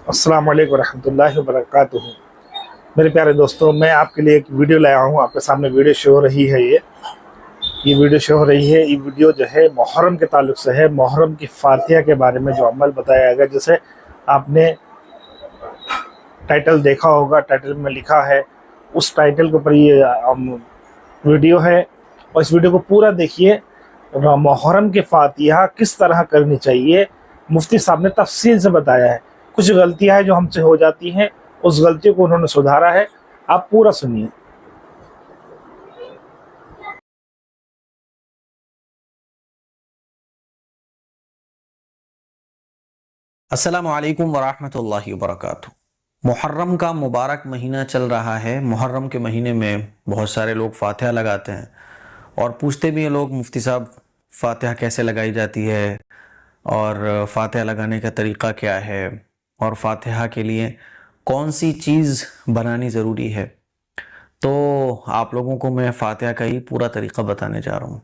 अस्सलाम वालेकुम रहमतुल्लाहि व बरकातुहू। मेरे प्यारे दोस्तों, मैं आपके लिए एक वीडियो लाया हूँ। आपके सामने वीडियो शो हो रही है। ये वीडियो शो हो रही है। ये वीडियो जो है मुहर्रम के ताल्लुक से है। मुहर्रम की फातिहा के बारे में जो अमल बताया गया, जैसे आपने टाइटल देखा होगा, टाइटल में लिखा है, उस टाइटल के ऊपर ये वीडियो है। और इस वीडियो को पूरा देखिए। मुहर्रम की फातिहा किस तरह करनी चाहिए, मुफ्ती साहब ने तफसील से बताया है। कुछ गलतियां हैं जो हमसे हो जाती हैं, उस गलतियों को उन्होंने सुधारा है। आप पूरा सुनिए। अस्सलामु अलैकुम वरहमतुल्लाहि वबरकातुहू। मुहर्रम का मुबारक महीना चल रहा है। मुहर्रम के महीने में बहुत सारे लोग फातिहा लगाते हैं और पूछते भी हैं लोग, मुफ्ती साहब फातिहा कैसे लगाई जाती है और फातिहा लगाने का तरीक़ा क्या है और फातिहा के लिए कौन सी चीज़ बनानी ज़रूरी है। तो आप लोगों को मैं फातिहा का ही पूरा तरीक़ा बताने जा रहा हूँ।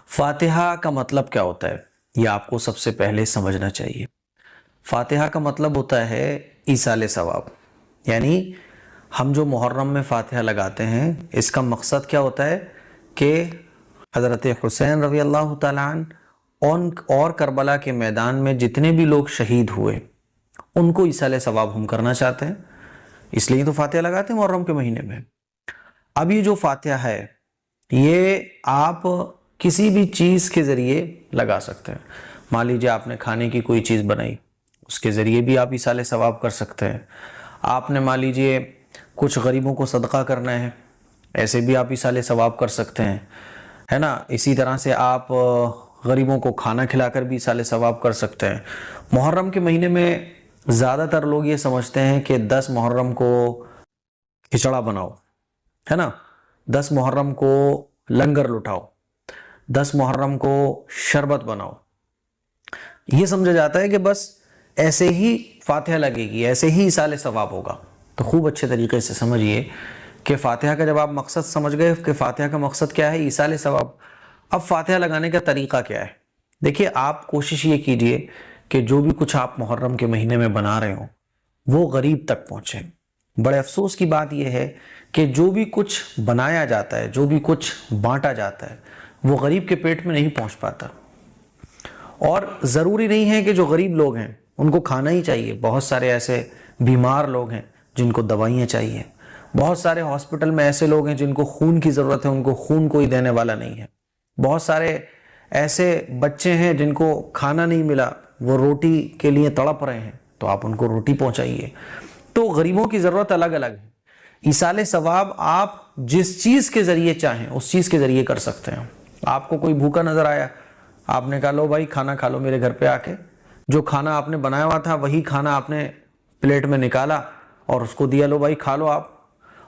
फातिहा का मतलब क्या होता है, ये आपको सबसे पहले समझना चाहिए। फातिहा का मतलब होता है ईसाले सवाब, यानी हम जो मुहर्रम में फातिहा लगाते हैं, इसका मकसद क्या होता है कि हज़रत हुसैन रज़ी अल्लाह तआला अन्हु और करबला के मैदान में जितने भी लोग शहीद हुए, उनको ईसाले सवाब हम करना चाहते हैं, इसलिए तो फातिहा लगाते हैं मुहर्रम के महीने में। अब ये जो फातिहा है, ये आप किसी भी चीज़ के ज़रिए लगा सकते हैं। मान लीजिए आपने खाने की कोई चीज़ बनाई, उसके ज़रिए भी आप ईसाले सवाब कर सकते हैं। आपने मान लीजिए कुछ गरीबों को सदका करना है, ऐसे भी आप ईसाले सवाब कर सकते हैं, है ना। इसी तरह से आप गरीबों को खाना खिलाकर भी ईसाले सवाब कर सकते हैं। मुहर्रम के महीने में ज़्यादातर लोग ये समझते हैं कि 10 मुहर्रम को खिचड़ा बनाओ, है ना, 10 मुहर्रम को लंगर लुटाओ, 10 मुहर्रम को शरबत बनाओ। ये समझा जाता है कि बस ऐसे ही फातिहा लगेगी, ऐसे ही ईसाले सवाब होगा। तो खूब अच्छे तरीके से समझिए कि फातिहा का जब आप मकसद समझ गए कि फातिहा का मकसद क्या है, ईसाले सवाब, अब फातिहा लगाने का तरीका क्या है। देखिए, आप कोशिश ये कीजिए कि जो भी कुछ आप मुहर्रम के महीने में बना रहे हो वो गरीब तक पहुँचे। बड़े अफसोस की बात यह है कि जो भी कुछ बनाया जाता है, जो भी कुछ बांटा जाता है, वो गरीब के पेट में नहीं पहुँच पाता। और ज़रूरी नहीं है कि जो गरीब लोग हैं उनको खाना ही चाहिए। बहुत सारे ऐसे बीमार लोग हैं जिनको दवाइयाँ चाहिए। बहुत सारे हॉस्पिटल में ऐसे लोग हैं जिनको खून की ज़रूरत है, उनको खून कोई देने वाला नहीं है। बहुत सारे ऐसे बच्चे हैं जिनको खाना नहीं मिला, वो रोटी के लिए तड़प रहे हैं, तो आप उनको रोटी पहुँचाइए। तो गरीबों की ज़रूरत अलग अलग है। ईसाले सवाब आप जिस चीज़ के ज़रिए चाहें उस चीज़ के ज़रिए कर सकते हैं। आपको कोई भूखा नज़र आया, आपने कहा लो भाई खाना खा लो मेरे घर पे आके। जो खाना आपने बनाया हुआ था वही खाना आपने प्लेट में निकाला और उसको दिया, लो भाई खा लो आप।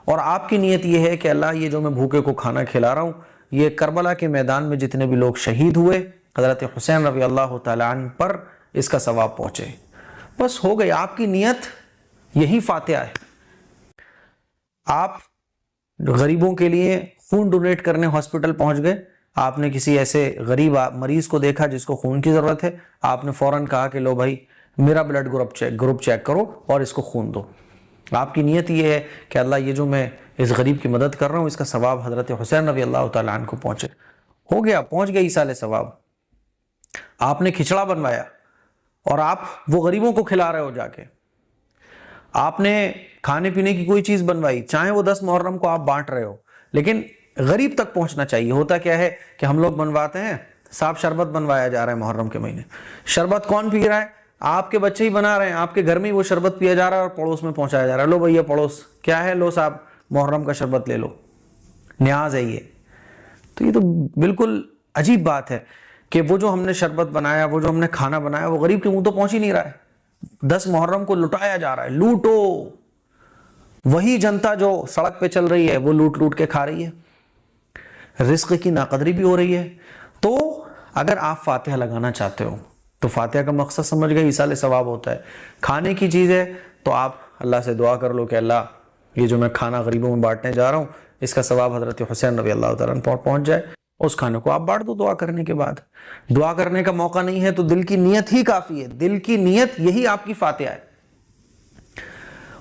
और आपकी नीयत ये है कि अल्लाह, ये जो मैं भूखे को खाना खिला रहा हूँ, ये करबला के मैदान में जितने भी लोग शहीद हुए हज़रत हुसैन रज़ी अल्लाह तआला अन्हु पर, इसका सवाब पहुँचे। बस हो गई आपकी नीयत, यही फातिहा है। आप गरीबों के लिए खून डोनेट करने हॉस्पिटल पहुँच गए, आपने किसी ऐसे गरीब मरीज को देखा जिसको खून की ज़रूरत है, आपने फ़ौरन कहा कि लो भाई मेरा ब्लड ग्रुप चेक करो और इसको खून दो। आपकी नीयत ये है कि अल्लाह, ये जो मैं इस गरीब की मदद कर रहा हूँ, इसका सवाब हज़रत हुसैन रज़ी अल्लाह तआला अन्हु को पहुँचे। हो गया, पहुँच गया ईसाले सवाब। आपने खिचड़ा बनवाया और आप वो गरीबों को खिला रहे हो जाके। आपने खाने पीने की कोई चीज़ बनवाई, चाहे वो 10 मुहर्रम को आप बांट रहे हो, लेकिन गरीब तक पहुंचना चाहिए। होता क्या है कि हम लोग बनवाते हैं, साहब शरबत बनवाया जा रहा है मुहर्रम के महीने, शरबत कौन पी रहा है, आपके बच्चे ही बना रहे हैं, आपके घर में ही वो शरबत पिया जा रहा है और पड़ोस में पहुंचाया जा रहा है। लो भैया पड़ोस क्या है, लो साहब मुहर्रम का शरबत ले लो, न्याज है ये। तो ये तो बिल्कुल अजीब बात है कि वो जो हमने शरबत बनाया, वो जो हमने खाना बनाया, वो गरीब के मुंह तो पहुंच ही नहीं रहा है। 10 मुहर्रम को लुटाया जा रहा है, लूटो। वही जनता जो सड़क पे चल रही है वो लूट लूट के खा रही है, रिस्क की नाकदरी भी हो रही है। तो अगर आप फातिहा लगाना चाहते हो तो फातिहा का मकसद समझ गए, ईसाले सवाब होता है। खाने की चीज़ है तो आप अल्लाह से दुआ कर लो कि अल्लाह, ये जो मैं खाना गरीबों में बांटने जा रहा हूँ, इसका सवाब हज़रत हुसैन रज़ी अल्लाह तआला अन्हु पहुँच जाए। उस खाने को आप बांट दो दुआ करने के बाद। दुआ करने का मौका नहीं है तो दिल की नीयत ही काफ़ी है। दिल की नीयत, यही आपकी फातिहा है।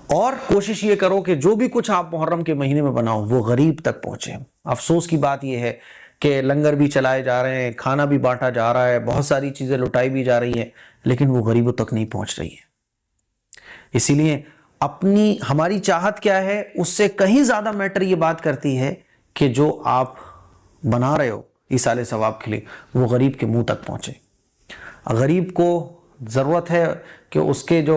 اور کوشش یہ کرو کہ جو بھی کچھ آپ محرم کے مہینے میں بناؤ وہ غریب تک پہنچے۔ افسوس کی بات یہ ہے کہ لنگر بھی چلائے جا رہے ہیں، کھانا بھی بانٹا جا رہا ہے، بہت ساری چیزیں لٹائی بھی جا رہی ہیں، لیکن وہ غریبوں تک نہیں پہنچ رہی ہے۔ اسی لیے ہماری چاہت کیا ہے، اس سے کہیں زیادہ میٹر یہ بات کرتی ہے کہ جو آپ بنا رہے ہو ایصال ثواب کے لیے وہ غریب کے منہ تک پہنچے۔ غریب کو ضرورت ہے کہ اس کے جو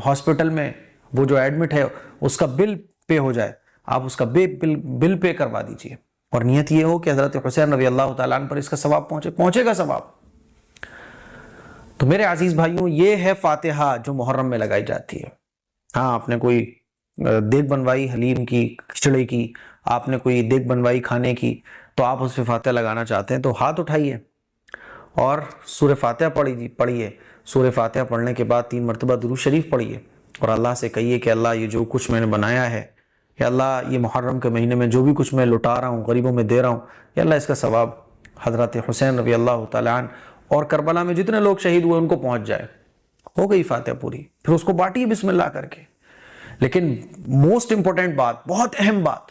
ہاسپٹل میں وہ جو ایڈمٹ ہے اس کا بل پے ہو جائے، آپ اس کا بل پے کروا دیجئے، اور نیت یہ ہو کہ حضرت حسین رضی اللہ تعالیٰ عنہ پر اس کا ثواب پہنچے گا ثواب۔ تو میرے عزیز بھائیوں، یہ ہے فاتحہ جو محرم میں لگائی جاتی ہے۔ ہاں، آپ نے کوئی دیگ بنوائی حلیم کی، کھچڑی کی، آپ نے کوئی دیگ بنوائی کھانے کی، تو آپ اس پہ فاتحہ لگانا چاہتے ہیں تو ہاتھ اٹھائیے اور سورہ فاتحہ پڑھیے۔ سورہ فاتحہ پڑھنے کے بعد 3 مرتبہ درود شریف پڑھیے اور اللہ سے کہیے کہ اللہ، یہ جو کچھ میں نے بنایا ہے، یا اللہ یہ محرم کے مہینے میں جو بھی کچھ میں لٹا رہا ہوں، غریبوں میں دے رہا ہوں، یا اللہ اس کا ثواب حضرت حسین رضی اللہ تعالیٰ عنہ اور کربلا میں جتنے لوگ شہید ہوئے ان کو پہنچ جائے۔ ہو گئی فاتحہ پوری، پھر اس کو بانٹیے بسم اللہ کر کے۔ لیکن موسٹ امپورٹنٹ بات، بہت اہم بات،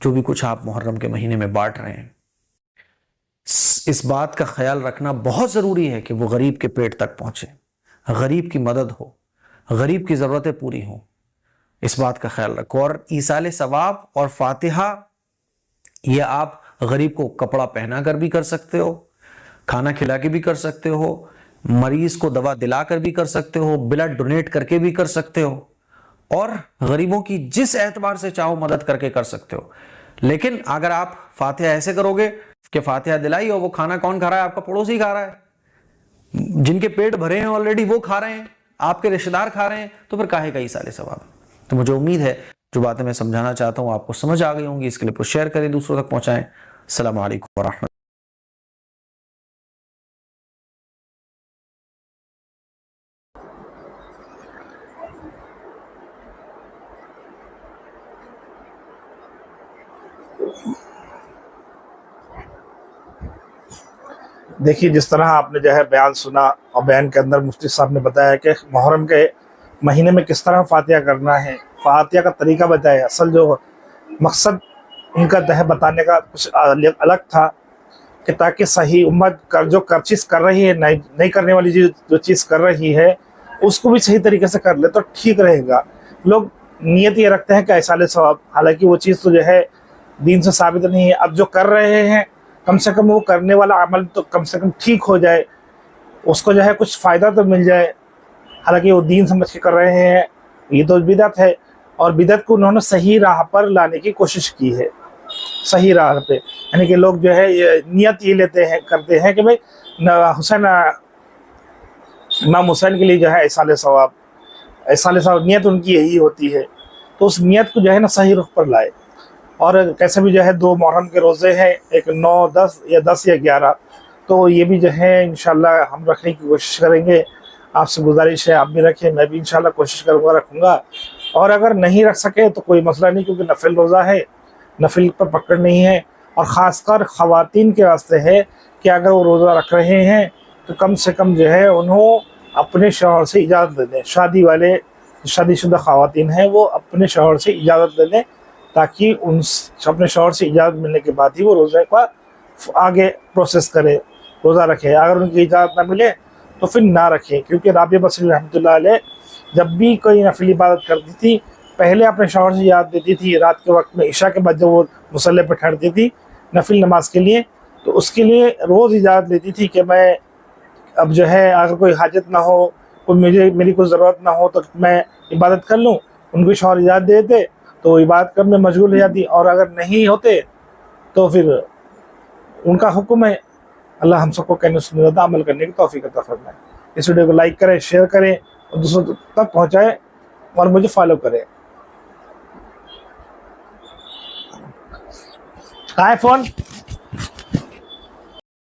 جو بھی کچھ آپ محرم کے مہینے میں بانٹ رہے ہیں، اس بات کا خیال رکھنا بہت ضروری ہے کہ وہ غریب کے پیٹ تک پہنچے، غریب کی مدد ہو، غریب کی ضرورتیں پوری ہوں۔ اس بات کا خیال رکھو۔ اور ایصال ثواب اور فاتحہ یہ آپ غریب کو کپڑا پہنا کر بھی کر سکتے ہو، کھانا کھلا کے بھی کر سکتے ہو، مریض کو دوا دلا کر بھی کر سکتے ہو، بلڈ ڈونیٹ کر کے بھی کر سکتے ہو، اور غریبوں کی جس اعتبار سے چاہو مدد کر کے کر سکتے ہو۔ لیکن اگر آپ فاتحہ ایسے کرو گے کہ فاتحہ دلائی اور وہ کھانا کون کھا رہا ہے؟ آپ کا پڑوسی کھا رہا ہے، جن کے پیٹ بھرے ہیں آلریڈی وہ کھا رہے ہیں، آپ کے رشتہ دار کھا رہے ہیں، تو پھر کاہے کا ایصال ثواب؟ تو مجھے امید ہے جو باتیں میں سمجھانا چاہتا ہوں آپ کو سمجھ آ گئی ہوں گی۔ اس کے لیے شیئر کریں، دوسروں تک پہنچائیں۔ السلام علیکم ورحمۃ۔ دیکھیے، جس طرح آپ نے جو ہے بیان سنا، اور بیان کے اندر مفتی صاحب نے بتایا کہ محرم کے مہینے میں کس طرح فاتحہ کرنا ہے، فاتحہ کا طریقہ بتایا۔ اصل جو مقصد ان کا بتانے کا کچھ الگ تھا کہ تاکہ صحیح امت جو چیز کر رہی ہے، نہیں کرنے والی جو چیز کر رہی ہے اس کو بھی صحیح طریقے سے کر لے تو ٹھیک رہے گا۔ لوگ نیت یہ رکھتے ہیں کہ ایصال ثواب، حالانکہ وہ چیز تو جو ہے دین سے ثابت نہیں ہے۔ اب جو کر رہے ہیں کم سے کم وہ کرنے والا عمل تو کم سے کم ٹھیک ہو جائے، اس کو جو ہے کچھ فائدہ تو مل جائے، حالانکہ وہ دین سمجھ کے کر رہے ہیں۔ یہ تو بدعت ہے، اور بدعت کو انہوں نے صحیح راہ پر لانے کی کوشش کی ہے، صحیح راہ پہ، یعنی کہ لوگ جو ہے یہ نیت یہ کرتے ہیں کہ بھائی امام حسین کے لیے جو ہے ایصال ثواب نیت ان کی یہی ہوتی ہے، تو اس نیت کو جو ہے نا صحیح رخ پر لائے۔ اور کیسے بھی جو ہے 2 محرم کے روزے ہیں، ایک 9، 10 یا 11، تو یہ بھی جو ہے انشاءاللہ ہم رکھنے کی کوشش کریں گے۔ آپ سے گزارش ہے آپ بھی رکھیں، میں بھی انشاءاللہ کوشش کروں گا، رکھوں گا۔ اور اگر نہیں رکھ سکے تو کوئی مسئلہ نہیں، کیونکہ نفل روزہ ہے، نفل پر پکڑ نہیں ہے، اور خاص کر خواتین کے واسطے ہے کہ اگر وہ روزہ رکھ رہے ہیں تو کم سے کم جو ہے انہوں اپنے شوہر سے اجازت دے دیں۔ شادی شدہ خواتین ہیں وہ اپنے شوہر سے اجازت دے دیں، تاکہ اپنے شوہر سے اجازت ملنے کے بعد ہی وہ روزے کا آگے پروسیس کرے، روزہ رکھے۔ اگر ان کی اجازت نہ ملے تو پھر نہ رکھیں، کیونکہ رابعہ بصری رحمۃ اللہ علیہ جب بھی کوئی نفل عبادت کرتی تھی پہلے اپنے شوہر سے یاد دیتی تھی، رات کے وقت میں عشاء کے بعد جب وہ مصلی پہ ٹھہرتی تھی نفل نماز کے لیے، تو اس کے لیے روز اجازت لیتی تھی کہ میں اب جو ہے اگر کوئی حاجت نہ ہو، میری کوئی ضرورت نہ ہو تو میں عبادت کر لوں۔ ان کو شوہر اجازت دیتے تو وہ عبادت کرنے میں مشغول ہو جاتی، اور اگر نہیں ہوتے تو پھر ان کا حکم ہے۔ اللہ ہم سب کو کہنے سننے زیادہ عمل کرنے کی توفیق عطا فرمائے۔ اس ویڈیو کو لائک کریں، شیئر کریں، اور دوسروں تک پہنچائیں، اور مجھے فالو کریں۔ کہاں ہے فون؟